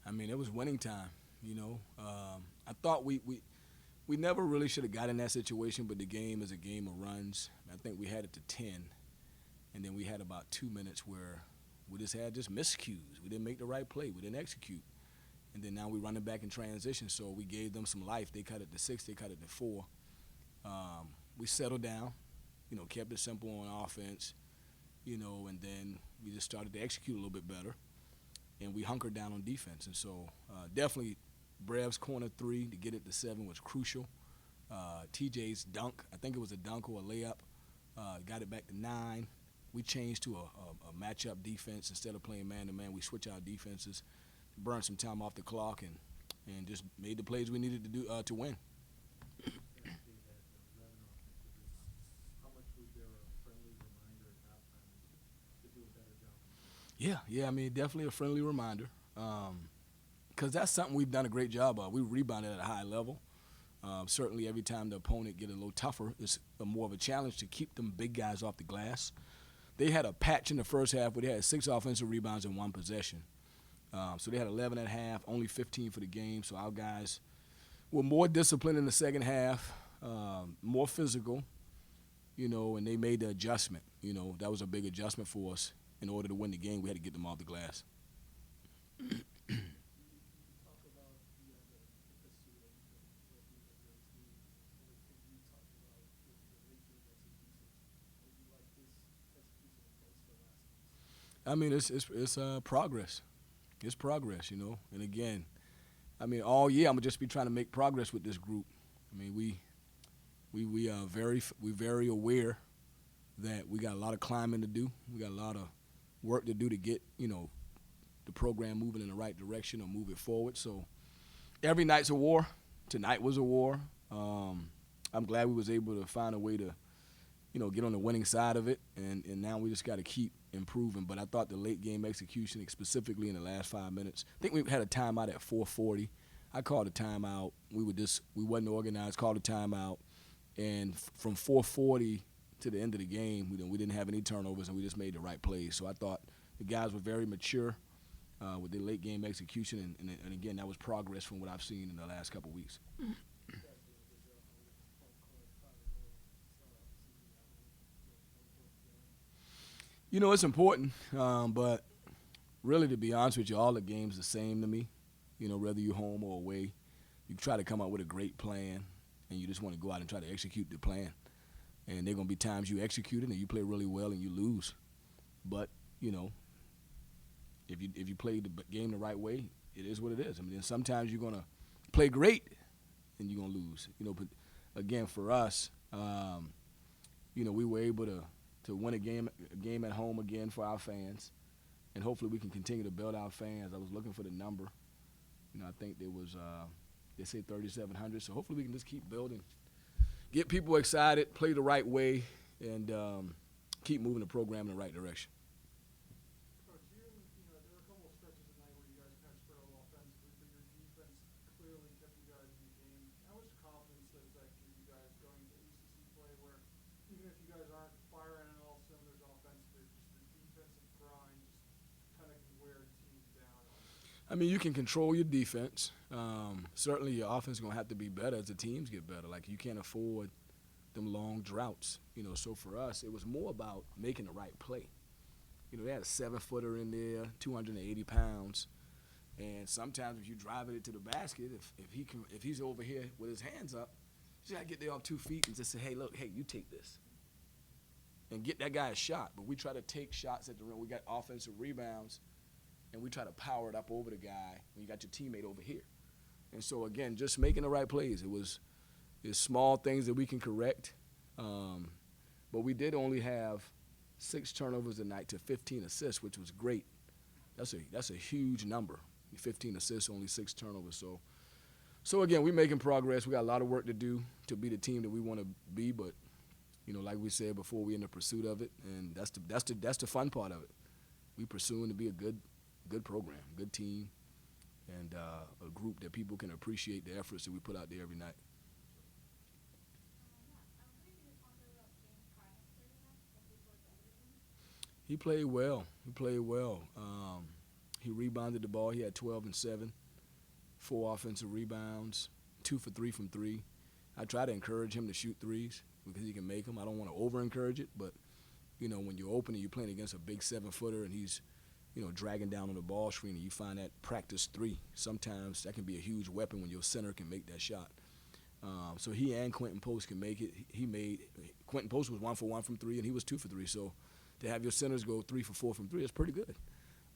I mean, it was winning time. You know, I thought we never really should have got in that situation, but the game is a game of runs. I think we had it to 10, and then we had about 2 minutes where we just had just miscues. We didn't make the right play. We didn't execute. And then now we're running back in transition, so we gave them some life. They cut it to 6, they cut it to 4. We settled down, kept it simple on offense, and then we just started to execute a little bit better, and we hunkered down on defense. And so definitely Brev's corner 3 to get it to 7 was crucial. TJ's dunk, I think it was a dunk or a layup, got it back to 9. We changed to a matchup defense. Instead of playing man-to-man, we switch our defenses, burned some time off the clock, and just made the plays we needed to do to win. Yeah, I mean, definitely a friendly reminder, because that's something we've done a great job of. We rebounded at a high level. Certainly every time the opponent get a little tougher, it's more of a challenge to keep them big guys off the glass. They had a patch in the first half where they had 6 offensive rebounds in 1 possession. So they had 11 at half, only 15 for the game. So our guys were more disciplined in the second half, more physical, and they made the adjustment. That was a big adjustment for us. In order to win the game, we had to get them off the glass. I mean, it's progress. It's progress, And again, I mean, all year I'm gonna just be trying to make progress with this group. I mean, we are very aware that we got a lot of climbing to do. We got a lot of work to do to get the program moving in the right direction or move it forward. So every night's a war. Tonight was a war. I'm glad we was able to find a way to get on the winning side of it, and now we just got to keep improving. But I thought the late game execution, specifically in the last 5 minutes, I think we had a timeout at 4:40. I called a timeout. We wasn't organized. Called a timeout, and from 4:40 to the end of the game, we didn't have any turnovers, and we just made the right plays. So I thought the guys were very mature with their late game execution, and again, that was progress from what I've seen in the last couple weeks. It's important, but really, to be honest with you, all the games the same to me. Whether you're home or away, you try to come up with a great plan, and you just want to go out and try to execute the plan. And there are going to be times you execute it and you play really well and you lose. But, if you play the game the right way, it is what it is. I mean, sometimes you're going to play great and you're going to lose. But again, for us, we were able to win a game at home again for our fans. And hopefully we can continue to build our fans. I was looking for the number. I think there was, they say 3,700. So hopefully we can just keep building. Get people excited, play the right way, and keep moving the program in the right direction. Coach, there were a couple of stretches at night where you guys kind of struggled offensively, but your defense clearly kept you guys in the game. How much confidence does that give you guys going into ACC play, where even if you guys aren't firing on all cylinders offensively, just the defensive grind just kind of can wear teams down? I mean, you can control your defense. Certainly your offense is going to have to be better as the teams get better. Like, you can't afford them long droughts. So for us, it was more about making the right play. They had a 7-footer in there, 280 pounds. And sometimes if you drive it to the basket, if he's over here with his hands up, you got to get there off 2 feet and just say, hey, you take this. And get that guy a shot. But we try to take shots at the rim. We got offensive rebounds, and we try to power it up over the guy when you got your teammate over here. And so, again, just making the right plays. It's small things that we can correct. But we did only have 6 turnovers tonight to 15 assists, which was great. That's a huge number. 15 assists, only 6 turnovers. So again, we're making progress. We got a lot of work to do to be the team that we want to be. But like we said before, we're in the pursuit of it, and that's the fun part of it. We pursuing to be a good program, good team, and a group that people can appreciate the efforts that we put out there every night. He played well. He rebounded the ball. He had 12 and 7, 4 offensive rebounds, 2 for 3 from 3. I try to encourage him to shoot threes because he can make them. I don't want to over-encourage it, but, when you're open and you're playing against a big 7-footer and he's, dragging down on the ball screen and you find that practice 3, sometimes that can be a huge weapon when your center can make that shot. So he and Quentin Post can make it. Quentin Post was 1 for 1 from 3, and he was 2 for 3. So to have your centers go 3 for 4 from 3 is pretty good.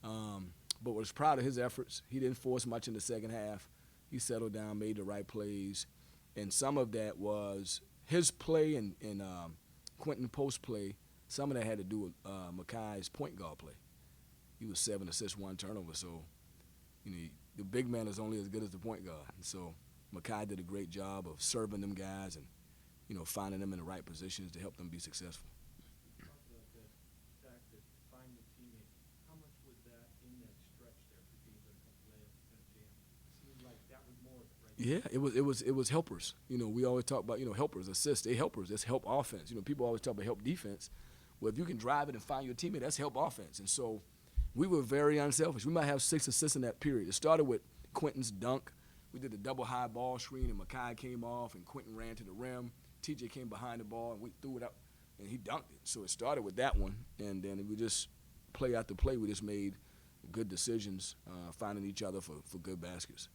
But was proud of his efforts. He didn't force much in the second half. He settled down, made the right plays, and some of that was his play and Quentin Post play. Some of that had to do with Makai's point guard play. He was 7 assists, 1 turnover. So, the big man is only as good as the point guard. And so Makai did a great job of serving them guys and, finding them in the right positions to help them be successful. You talked about that fact that finding a teammate. How much was that in that stretch there for games like a couple layups and a jam? It seemed like that was more of it, right? Yeah, it was helpers. We always talk about, helpers, assists. They helpers. That's help offense. People always talk about help defense. Well, if you can drive it and find your teammate, that's help offense. And so we were very unselfish. We might have 6 assists in that period. It started with Quentin's dunk. We did the double high ball screen, and Makai came off, and Quentin ran to the rim. TJ came behind the ball, and we threw it up, and he dunked it. So it started with that one, and then we just play after play. We just made good decisions, finding each other for good baskets.